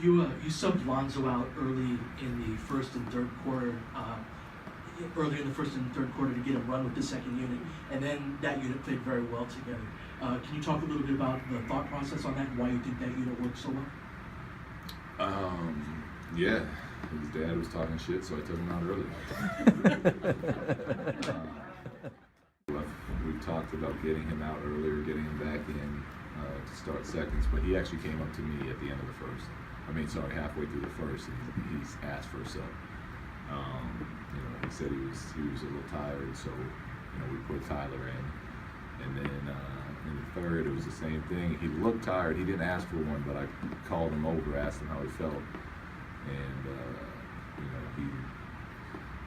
You subbed Lonzo out early in the first and third quarter. Early in the first and third quarter to get him run with the second unit, and then that unit played very well together. Can you talk a little bit about the thought process on that and why you think that unit worked so well? Yeah, his dad was talking shit, so I took him out early. We've talked about getting him out earlier, getting him back in to start seconds, but he actually came up to me at the end of the first. Halfway through the first, and he's asked for a sub. He said he was a little tired, so we put Tyler in, and then in the third it was the same thing. He looked tired. He didn't ask for one, but I called him over, asked him how he felt, and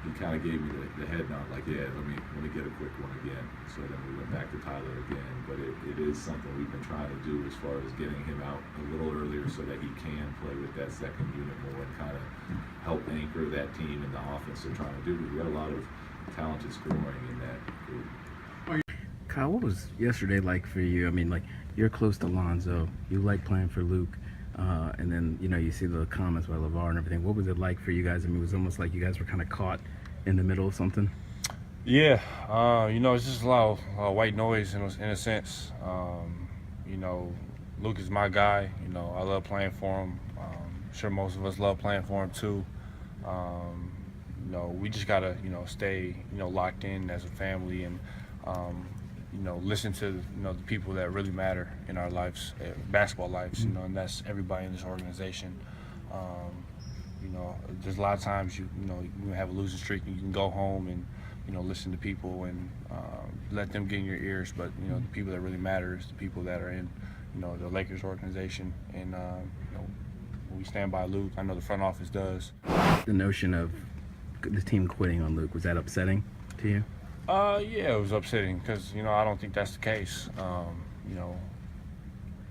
he kind of gave me the head nod, like, yeah, let me get a quick one again. So then we went back to Tyler again, but it is something we've been trying to do as far as getting him out a little earlier so that he can play with that second unit more and kind of help anchor that team in the offense they're trying to do. We got a lot of talented scoring in that group. Kyle, what was yesterday like for you? You're close to Lonzo. You like playing for Luke. And then, you see the comments by LaVar and everything. What was it like for you guys? It was almost like you guys were kind of caught in the middle of something. Yeah, it's just a lot of white noise in a sense. Luke is my guy. I love playing for him. I'm sure most of us love playing for him too. We just gotta, stay, locked in as a family and, listen to, the people that really matter in our lives, basketball lives, and that's everybody in this organization. There's a lot of times you have a losing streak and you can go home and, listen to people and let them get in your ears. But, the people that really matter is the people that are in, the Lakers organization. And, we stand by Luke. I know the front office does. The notion of the team quitting on Luke, was that upsetting to you? Yeah, it was upsetting because, I don't think that's the case. You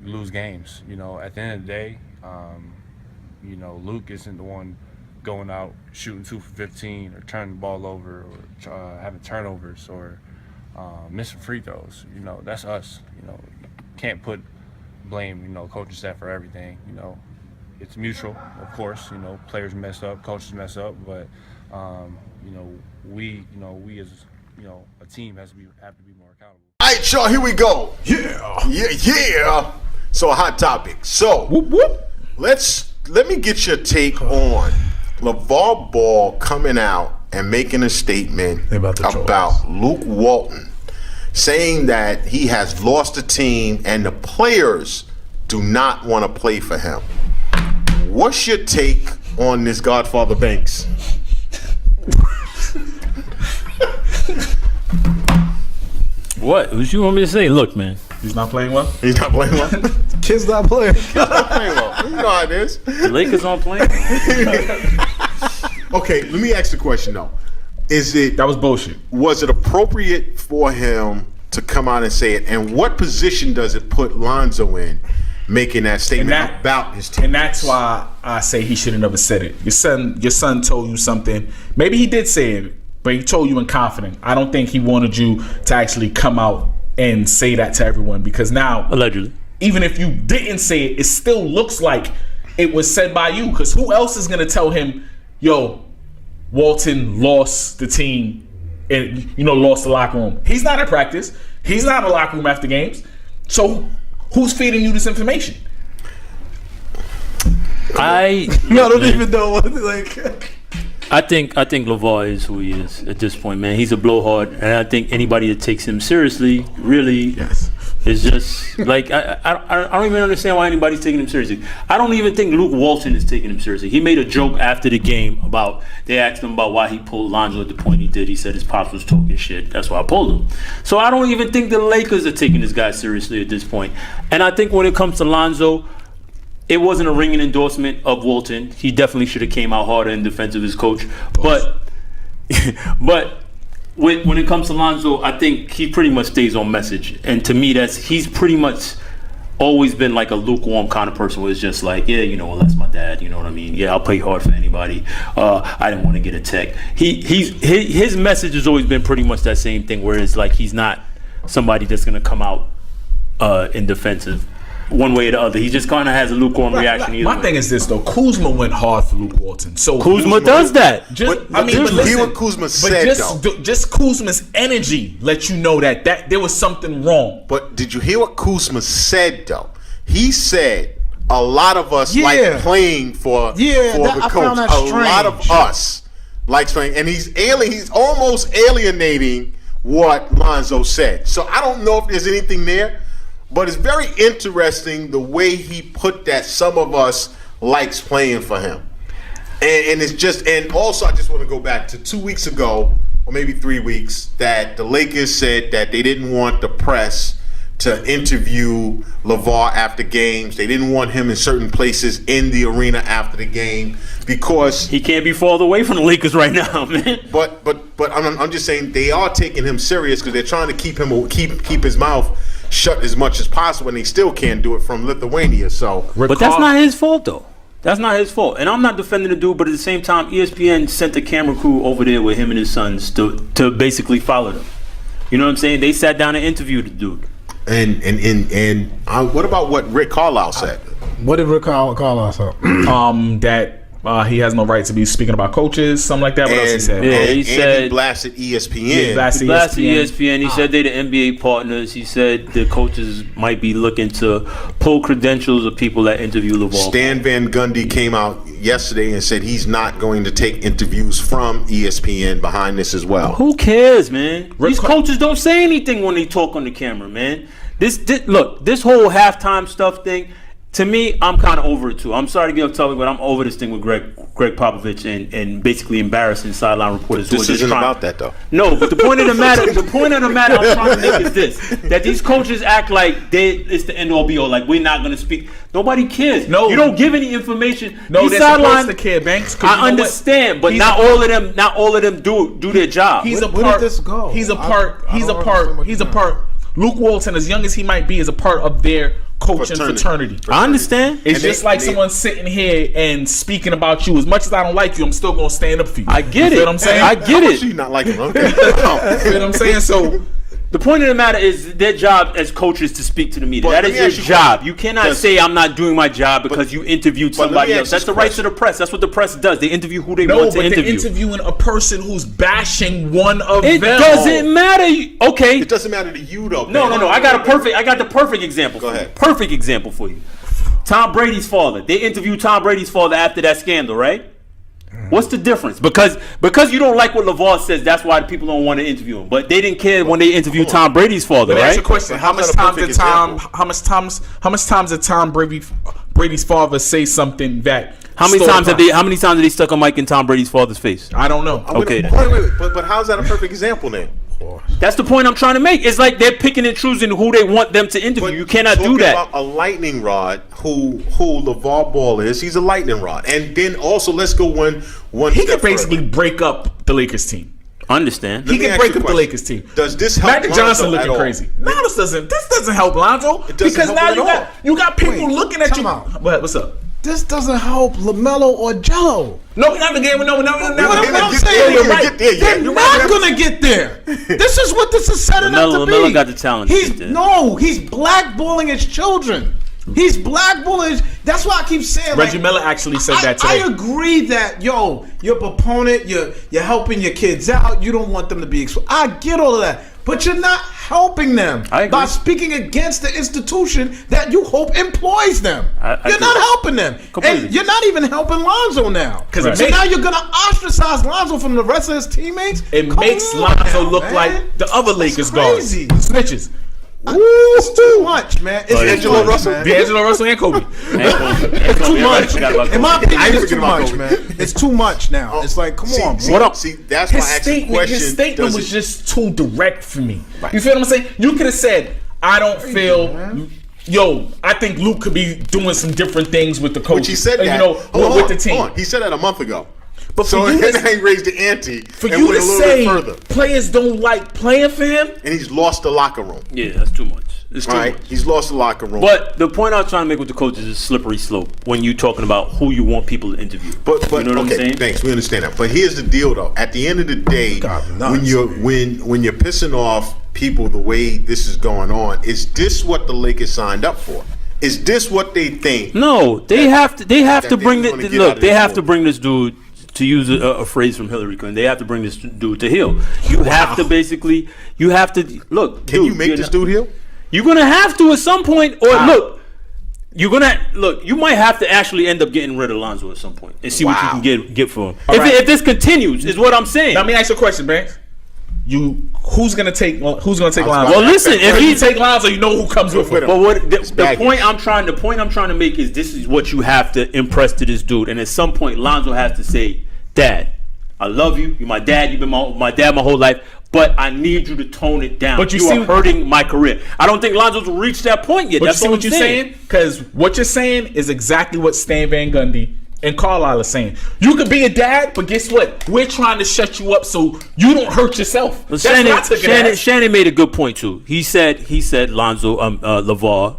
lose games. At the end of the day, Luke isn't the one going out shooting 2 for 15 or turning the ball over or having turnovers or missing free throws. That's us. You can't put blame, coaching staff for everything. It's mutual, of course. Players mess up, coaches mess up, but we as a team have to be more accountable. All right, y'all, here we go. Yeah. So a hot topic. So whoop, whoop. Let me get your take on LaVar Ball coming out and making a statement about Luke Walton, saying that he has lost the team and the players do not want to play for him. What's your take on this, Godfather Banks? What you want me to say? Look, man, he's not playing well. He's not playing well. Kid's not playing. He's not playing well. You know how it is. The Lakers aren't playing. Okay, let me ask the question though. That was bullshit. Was it appropriate for him to come out and say it? And what position does it put Lonzo in, making that statement about his team? And that's why I say he should have never said it. Your son told you something. Maybe he did say it, but he told you in confidence. I don't think he wanted you to actually come out and say that to everyone, because now, allegedly, even if you didn't say it, it still looks like it was said by you. Because who else is going to tell him, yo, Walton lost the team and, lost the locker room? He's not at practice. He's not in the locker room after games. So who's feeding you this information? I don't even know what, like... I think LaVar is who he is at this point, man. He's a blowhard, and I think anybody that takes him seriously really is just like I don't even understand why anybody's taking him seriously. I don't even think Luke Walton is taking him seriously. He made a joke after the game about, they asked him about why he pulled Lonzo at the point he did. He said his pops was talking shit. That's why I pulled him. So I don't even think the Lakers are taking this guy seriously at this point. And I think when it comes to Lonzo, it wasn't a ringing endorsement of Walton. He definitely should have came out harder in defense of his coach. But when it comes to Lonzo, I think he pretty much stays on message. And to me, he's pretty much always been like a lukewarm kind of person, where it's just like, yeah, well, that's my dad. You know what I mean? Yeah, I'll play hard for anybody. I didn't want to get a tech. His message has always been pretty much that same thing, where it's like he's not somebody that's going to come out in defensive one way or the other. He just kind of has a lukewarm reaction. Either My way. thing is this though: Kuzma went hard for Luke Walton. So Kuzma does that. But did you hear what Kuzma said, though? Just Kuzma's energy let you know that there was something wrong. But did you hear what Kuzma said, though? He said a lot of us like playing for the I coach. found that A lot of strange. us likes playing, and he's almost alienating what Lonzo said. So I don't know if there's anything there, but it's very interesting the way he put that some of us likes playing for him. And it's just, and also I just want to go back to 2 weeks ago, or maybe 3 weeks, that the Lakers said that they didn't want the press to interview LaVar after games. They didn't want him in certain places in the arena after the game because He can't be farther away from the Lakers right now, man. But I'm just saying they are taking him serious because they're trying to keep his mouth shut as much as possible, and they still can't do it from Lithuania. So, But that's not his fault, though. That's not his fault. And I'm not defending the dude, but at the same time, ESPN sent a camera crew over there with him and his sons to basically follow them. You know what I'm saying? They sat down and interviewed the dude. and what about what Rick Carlisle said? What did Rick Carlisle say? That he has no right to be speaking about coaches, something like that. What else he said? Yeah, and he said he blasted ESPN. Yeah, blasted He blasted ESPN. ESPN. He said they're the NBA partners. He said the coaches might be looking to pull credentials of people that interview LaVar. Stan Van Gundy came out yesterday and said he's not going to take interviews from ESPN behind this as well. Who cares, man? These coaches don't say anything when they talk on the camera, man. This whole halftime stuff thing. To me, I'm kind of over it too. I'm sorry to be off topic, but I'm over this thing with Greg Popovich and basically embarrassing sideline reporters. This isn't about that, though. No, but the point of the matter I'm trying to make is this: that these coaches act like it's the end all be all. Like we're not going to speak. Nobody cares. No, you don't give any information. No, these they're supposed to care, Banks. I understand, but not all of them do their job. Where did this go? He's a part. Luke Walton, as young as he might be, is a part of their coaching fraternity. I understand. It's just like someone sitting here and speaking about you. As much as I don't like you, I'm still gonna stand up for you. I get you it. Feel what I'm saying? I get it. You not like him? Okay. You know what I'm saying? So the point of the matter is their job as coaches to speak to the media. But That let is me their ask you job. one. You cannot Does- say I'm not doing my job because you interviewed but let me somebody ask else. you That's the this rights of question. the press. That's what the press does. They interview who they no, want to but they're interview. interviewing a person who's bashing one of It them. doesn't matter. Okay. It doesn't matter to you, though. No. I got the perfect example. Go for you. ahead. Perfect example for you. Tom Brady's father. They interviewed Tom Brady's father after that scandal, right? What's the difference? Because you don't like what LaVar says, that's why people don't want to interview him. But they didn't care when they interviewed Tom Brady's father, But right? ask a question: How much How's that a time perfect did Tom? example? How much times did Tom Brady's father say something that? How many times have they stuck a mic in Tom Brady's father's face? I don't know. Okay. Wait. But how's that a perfect example then? That's the point I'm trying to make. It's like they're picking and choosing who they want them to interview. But You cannot do talking that. About a lightning rod, who LaVar Ball is, he's a lightning rod. And then also, let's go one He step could basically further. break up the Lakers team. Understand? Let He me can ask break you a up the question. Lakers team. Does this help Magic Lonzo Johnson at looking all? crazy. No, this doesn't help Lonzo. It doesn't Because help now him at all. you got people looking at time you. out. What's up? This doesn't help LaMelo or Jello. No, not the game. No. What Get I'm there, saying, you're you're right. right. Get there, yeah. They're You're not right. gonna get there. This is what this is setting up to be. LaMelo got the talent to get there. He's blackballing his children. He's blackballing. That's why I keep saying. Reggie Miller actually said that today. I agree that your proponent, you're helping your kids out. You don't want them to be exposed. I get all of that, but you're not helping them I agree. by speaking against the institution that you hope employs them. I You're agree. not helping them, Completely. and you're not even helping Lonzo now. 'Cause it So makes- now you're gonna ostracise Lonzo from the rest of his teammates. It Come makes on Lonzo now, look man. like the other Lakers guards. crazy. Snitches. It's too much, man. It's D'Angelo too much, Russell? man. D'Angelo Russell and Kobe. It's too much. In my opinion, I didn't it's too forget about much, Kobe. man. It's too much now. It's like, come on, bro. What up? See, that's why I asked the question. His statement does was it- just too direct for me. You feel what I'm saying? You could have said, I don't feel. Yo, I think Luke could be doing some different things with the coach. Which he said that. You know, Hold with on, the team. hold on. He said that a month ago. But So for you then he raised the ante for and you went to a little say bit further. players don't like playing for him, And he's lost the locker room. Yeah, that's too much. It's too Right? much. He's lost the locker room. But the point I was trying to make with the coaches is slippery slope when you're talking about who you want people to interview. But you know what okay, I'm saying? thanks. We understand that. But here's the deal, though. At the end of the day, God, nuts. when you're pissing off people the way this is going on, is this what the Lakers signed up for? Is this what they think? No, they have to that bring they it. wanna get out Look, of they this have to war. bring this dude. To use a phrase from Hillary Clinton, they have to bring this dude to heel. You have to basically. You have to look. Can you make this dude heal? You're gonna have to at some point, or look. You're gonna look. You might have to actually end up getting rid of Lonzo at some point and see what you can get for him. If this continues, is what I'm saying. Now, let me ask you a question, Banks. Who's gonna take Lonzo? Well, listen, if you he take Lonzo, you know who comes with him. But what the point I'm trying to make is this is what you have to impress to this dude, and at some point Lonzo has to say, "Dad, I love you. You're my dad. You've been my dad my whole life, but I need you to tone it down. But you are hurting my career." I don't think Lonzo's reached that point yet. But That's you see what I'm you're saying? Because what you're saying is exactly what Stan Van Gundy and Carlisle are saying. You could be a dad, but guess what? We're trying to shut you up so you don't hurt yourself. Well, That's what I took it as. Shannon made a good point too. He said Lonzo LaVar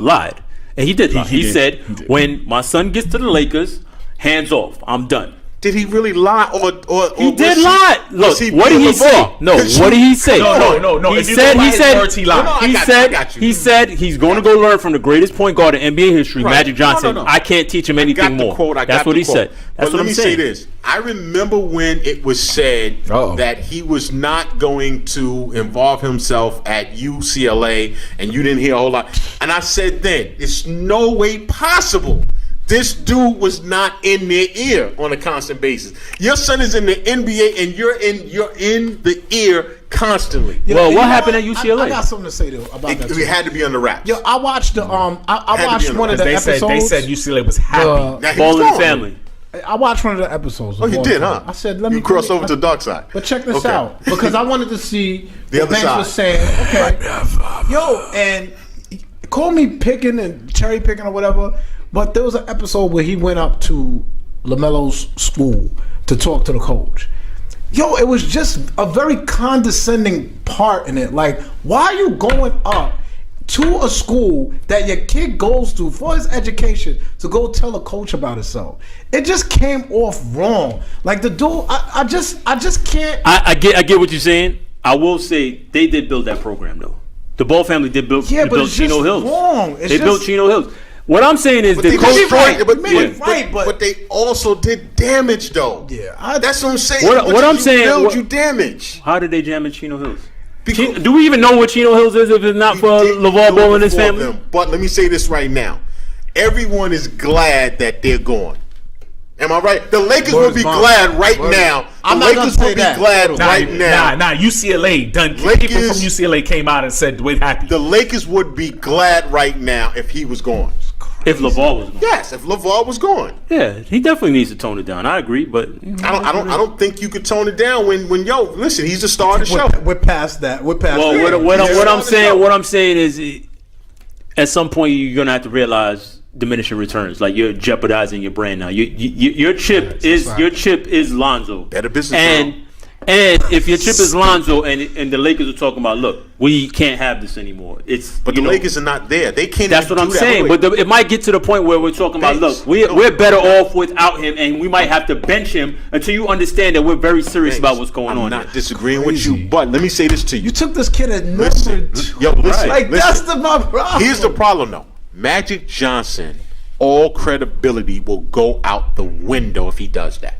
lied, and he did lie. He said when my son gets to the Lakers, hands off. I'm done. Did he really lie, or He did lie. Look, what did he say? No, what did he say? No. He If you said go by he his said words, he lied. I got you. he said he's going to go learn from the greatest point guard in NBA history, Right. Magic Johnson. No. I can't teach him anything more. That's what he said. That's But what let I'm me saying. say this. I remember when it was said Uh-oh. that he was not going to involve himself at UCLA, and you didn't hear a whole lot. And I said then, it's no way possible. This dude was not in their ear on a constant basis. Your son is in the NBA, and you're in the ear constantly. Well, what happened at UCLA? I got something to say though about that. It had to be under wraps. Yo, I watched the I watched one of the They episodes. said UCLA was happy. Now, he Ball was in the gone. family. I watched one of the episodes. Oh, you did, huh? I said, let you me cross over to the dark side. But check this Okay. out, because I wanted to see The what other Banks side. was saying. Okay, yo, and call me picking and cherry picking or whatever, but there was an episode where he went up to LaMelo's school to talk to the coach. Yo, it was just a very condescending part in it. Like, why are you going up to a school that your kid goes to for his education to go tell a coach about himself? It just came off wrong. Like the dude, I just can't. I get what you're saying. I will say they did build that program though. The Ball family did build. Yeah, they but built it's just Chino Hills. wrong. It's They built just- Chino Hills. What I'm saying is But the they coach. destroyed, but but they also did damage though. Yeah, that's what I'm saying. What I'm you saying- build, what- you damage. How did they damage Chino Hills? Because- Do we even know what Chino Hills is if it's not for You didn't LaVar do Ball it and his before family? them. But let me say this right now: everyone is glad that they're gone. Am I right? The Lakers would be glad right now. The I'm not gonna Lakers say would be that. glad right now. Nah, UCLA done. People Lakers- from UCLA came out and said we're happy. The Lakers would be glad right now if he was gone. If LaVar was gone. Yes, if LaVar was gone. Yeah, he definitely needs to tone it down. I agree, but I don't think you could tone it down when listen, he's the star of the show. We're past that. We're past Well, that. what I'm saying is, at some point you're gonna have to realize diminishing returns. Like you're jeopardizing your brand now. Your chip is Lonzo. Better business And if your chip is Lonzo and the Lakers are talking about, look, we can't have this anymore. But the Lakers are not there. They can't. That's even what I'm do that. saying. Wait. But it might get to the point where we're talking about, look, we're better off without him, and we might have to bench him until you understand that we're very serious about what's going on. I'm not here. disagreeing with you, but let me say this to you. You took this kid at number Listen, two. yo, listen. Like listen. that's my problem. Here's the problem, though. Magic Johnson, all credibility will go out the window if he does that.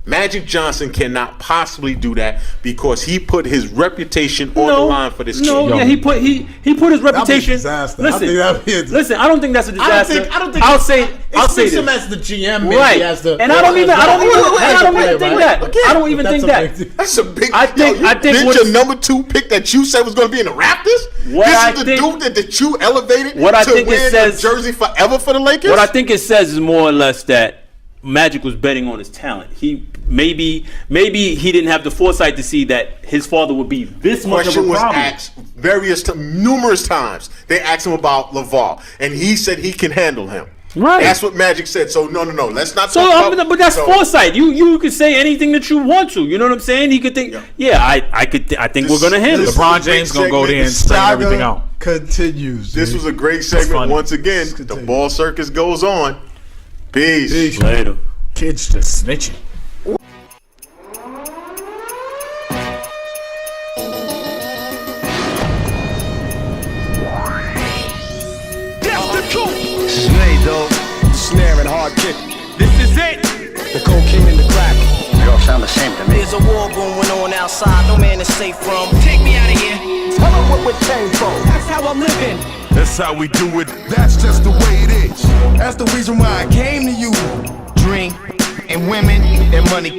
Magic Johnson cannot possibly do that because he put his reputation on the line for this kid. Yeah, he put his reputation. disaster. Listen, I think that'd be a disaster. listen, I don't think that's a disaster. I don't think. I'll say It's this. him as the GM, maybe Right, as the. and I don't even think that. Okay, I don't even that's think a that. big deal. That's a big. I think did what's- your number 2 pick that you said was going to be in the Raptors? What I This is the think- dude that you elevated What I to think it wear says- the jersey forever for the Lakers? What I think it says is more or less that Magic was betting on his talent. He maybe he didn't have the foresight to see that his father would be this much of a question was problem. asked numerous times. They asked him about LaVar, and he said he can handle him. Right. That's what Magic said. So no. Let's not. So, talk about, but that's so, foresight. You could say anything that you want to. You know what I'm saying? He could think, I think we're gonna handle it. LeBron James gonna go there and straighten everything out. Continues. This was a great segment. funny. Once again, the ball circus goes on. Peace. Later. Kids just snitching. That's the truth. shit. This is it. The cocaine and the crack. They all sound the same to me. There's a war going on outside, no man is safe from. Take me out of here. Tell them what we came from. That's how I'm living. That's how we do it. That's just the way it is. That's the reason why I came to you. Drink and women and money.